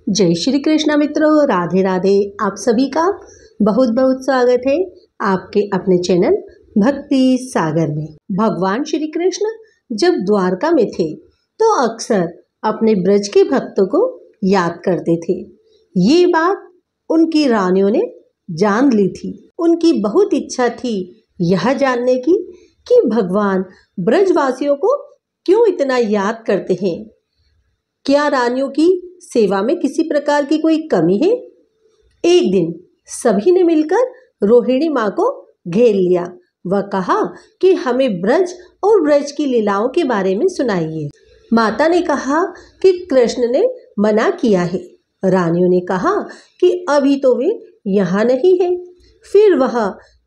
जय श्री कृष्ण मित्रों, राधे राधे। आप सभी का बहुत बहुत स्वागत है आपके अपने चैनल भक्ति सागर में। भगवान श्री कृष्ण जब द्वारका में थे तो अक्सर अपने ब्रज के भक्तों को याद करते थे। ये बात उनकी रानियों ने जान ली थी। उनकी बहुत इच्छा थी यह जानने की कि भगवान ब्रजवासियों को क्यों इतना याद करते हैं। क्या रानियों की सेवा में किसी प्रकार की कोई कमी है? एक दिन सभी ने मिलकर रोहिणी माँ को घेर लिया। वह कहा कि हमें ब्रज और ब्रज की लीलाओं के बारे में सुनाइए। माता ने कहा कि कृष्ण ने मना किया है। रानियों ने कहा कि अभी तो वे यहाँ नहीं है। फिर वह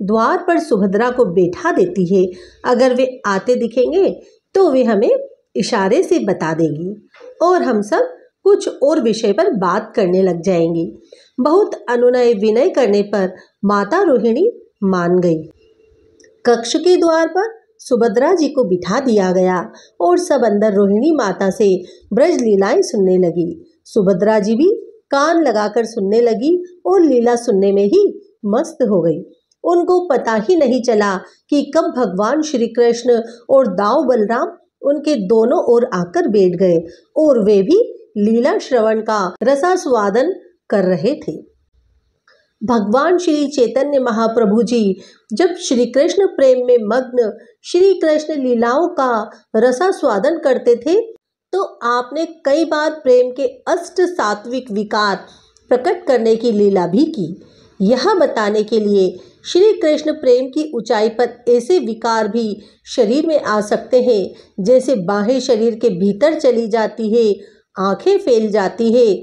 द्वार पर सुभद्रा को बैठा देती है। अगर वे आते दिखेंगे तो वे हमें इशारे से बता देगी और हम सब कुछ और विषय पर बात करने लग जाएंगे। बहुत अनुनय विनय करने पर माता रोहिणी मान गई। कक्ष के द्वार पर सुभद्रा जी को बिठा दिया गया और सब अंदर रोहिणी माता से ब्रज लीलाएं सुनने लगी। सुभद्रा जी भी कान लगाकर सुनने लगी और लीला सुनने में ही मस्त हो गई। उनको पता ही नहीं चला कि कब भगवान श्री कृष्ण और दाऊ बलराम उनके दोनों ओर आकर बैठ गए और वे भी लीला श्रवण का रसास्वादन कर रहे थे। भगवान श्री चैतन्य महाप्रभु जी जब श्री कृष्ण प्रेम में मग्न श्री कृष्ण लीलाओं का रसास्वादन करते थे तो आपने कई बार प्रेम के अष्ट सात्विक विकार प्रकट करने की लीला भी की। यह बताने के लिए श्री कृष्ण प्रेम की ऊंचाई पर ऐसे विकार भी शरीर में आ सकते हैं जैसे बाहें शरीर के भीतर चली जाती है, आंखें फैल जाती है,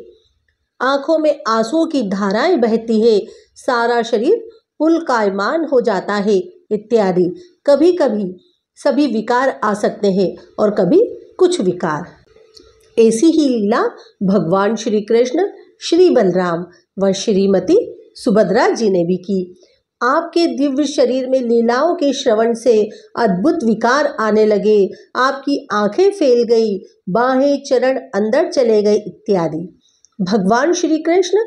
आंखों में आंसुओं की धाराएं बहती है, सारा शरीर पुलकायमान हो जाता है इत्यादि। कभी कभी सभी विकार आ सकते हैं और कभी कुछ विकार। ऐसी ही लीला भगवान श्री कृष्ण, श्री बलराम व श्रीमती सुभद्रा जी ने भी की। आपके दिव्य शरीर में लीलाओं के श्रवण से अद्भुत विकार आने लगे। आपकी आंखें फैल गई, बाहें चरण अंदर चले गए इत्यादि। भगवान श्री कृष्ण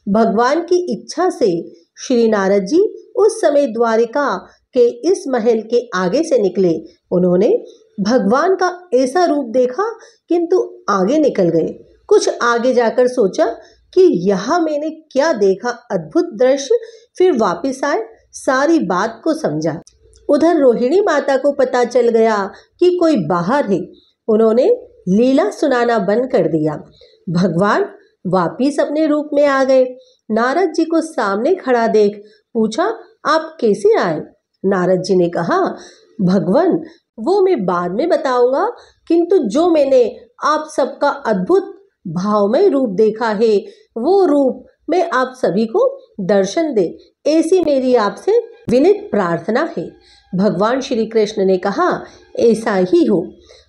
भगवान की इच्छा से श्री नारद जी उस समय द्वारिका के इस महल के आगे से निकले। उन्होंने भगवान का ऐसा रूप देखा किंतु आगे निकल गए। कुछ आगे जाकर सोचा कि यहाँ मैंने क्या देखा, अद्भुत दृश्य। फिर वापस आए, सारी बात को समझा। उधर रोहिणी माता को पता चल गया कि कोई बाहर है। उन्होंने लीला सुनाना बंद कर दिया। भगवान वापिस अपने रूप में आ गए। नारद जी को सामने खड़ा देख पूछा, आप कैसे आए? नारद जी ने कहा, भगवान वो मैं बाद में बताऊंगा, किंतु जो मैंने आप सबका अद्भुत भावमय रूप देखा है वो रूप मैं आप सभी को दर्शन दे, ऐसी मेरी आपसे विनीत प्रार्थना है। भगवान श्री कृष्ण ने कहा, ऐसा ही हो।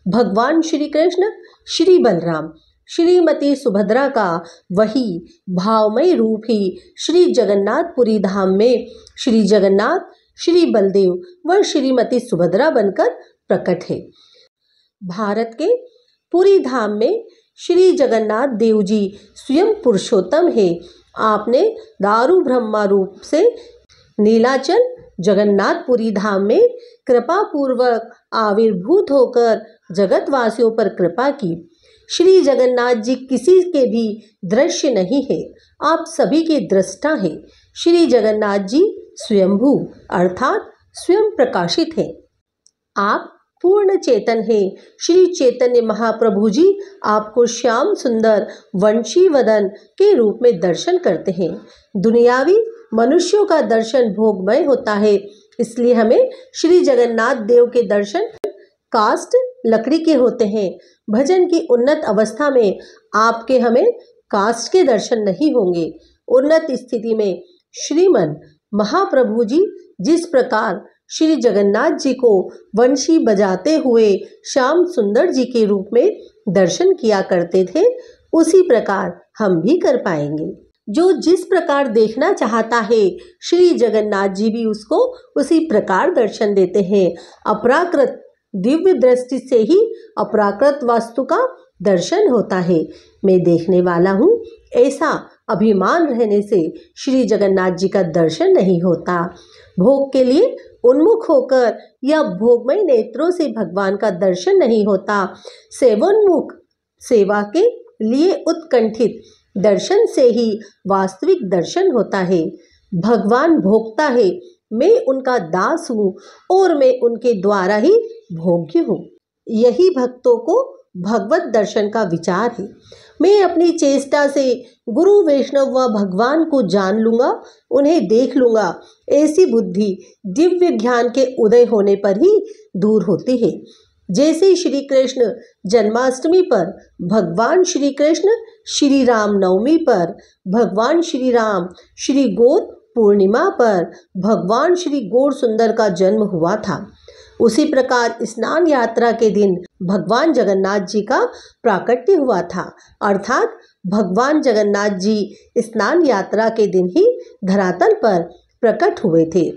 भगवान श्री कृष्ण, श्री बलराम, श्रीमती सुभद्रा का वही भावमय रूप ही श्री जगन्नाथपुरी धाम में श्री जगन्नाथ, श्री बलदेव व श्रीमती सुभद्रा बनकर प्रकट है। भारत के पुरी धाम में श्री जगन्नाथ देव जी स्वयं पुरुषोत्तम है। आपने दारू ब्रह्मा रूप से नीलाचल जगन्नाथपुरी धाम में कृपा पूर्वक आविर्भूत होकर जगतवासियों पर कृपा की। श्री जगन्नाथ जी किसी के भी दृश्य नहीं है, आप सभी के दृष्टा हैं। श्री जगन्नाथ जी स्वयंभू अर्थात स्वयं प्रकाशित हैं। आप पूर्ण चेतन है। श्री चैतन्य महाप्रभु जी आपको श्याम सुंदर वंशी वदन के रूप में दर्शन करते हैं। दुनियावी मनुष्यों का दर्शन भोगमय होता है, इसलिए हमें श्री जगन्नाथ देव के दर्शन काष्ठ लकड़ी के होते हैं। भजन की उन्नत अवस्था में आपके हमें काष्ठ के दर्शन नहीं होंगे। उन्नत स्थिति में श्रीमन महाप्रभु जी जिस प्रकार श्री जगन्नाथ जी को वंशी बजाते हुए श्याम सुंदर जी के रूप में दर्शन किया करते थे, उसी प्रकार हम भी कर पाएंगे। जो जिस प्रकार देखना चाहता है श्री जगन्नाथ जी भी उसको उसी प्रकार दर्शन देते हैं। अपराकृत दिव्य दृष्टि से ही अपराकृत वस्तु का दर्शन होता है। मैं देखने वाला हूँ, ऐसा अभिमान रहने से श्री जगन्नाथ जी का दर्शन नहीं होता। भोग के लिए उन्मुख होकर या भोगमय नेत्रों से भगवान का दर्शन नहीं होता। सेवोन्मुख, सेवा के लिए उत्कंठित दर्शन से ही वास्तविक दर्शन होता है। भगवान भोगता है, मैं उनका दास हूँ और मैं उनके द्वारा ही भोग्य हूँ। यही भक्तों को भगवत दर्शन का विचार है। मैं अपनी चेष्टा से गुरु वैष्णव व भगवान को जान लूँगा, उन्हें देख लूँगा, ऐसी बुद्धि दिव्य ज्ञान के उदय होने पर ही दूर होती है। जैसे श्री कृष्ण जन्माष्टमी पर भगवान श्री कृष्ण, श्री राम नवमी पर भगवान श्री राम, श्री गौर पूर्णिमा पर भगवान श्री गौर सुंदर का जन्म हुआ था, उसी प्रकार स्नान यात्रा के दिन भगवान जगन्नाथ जी का प्राकट्य हुआ था। अर्थात भगवान जगन्नाथ जी स्नान यात्रा के दिन ही धरातल पर प्रकट हुए थे।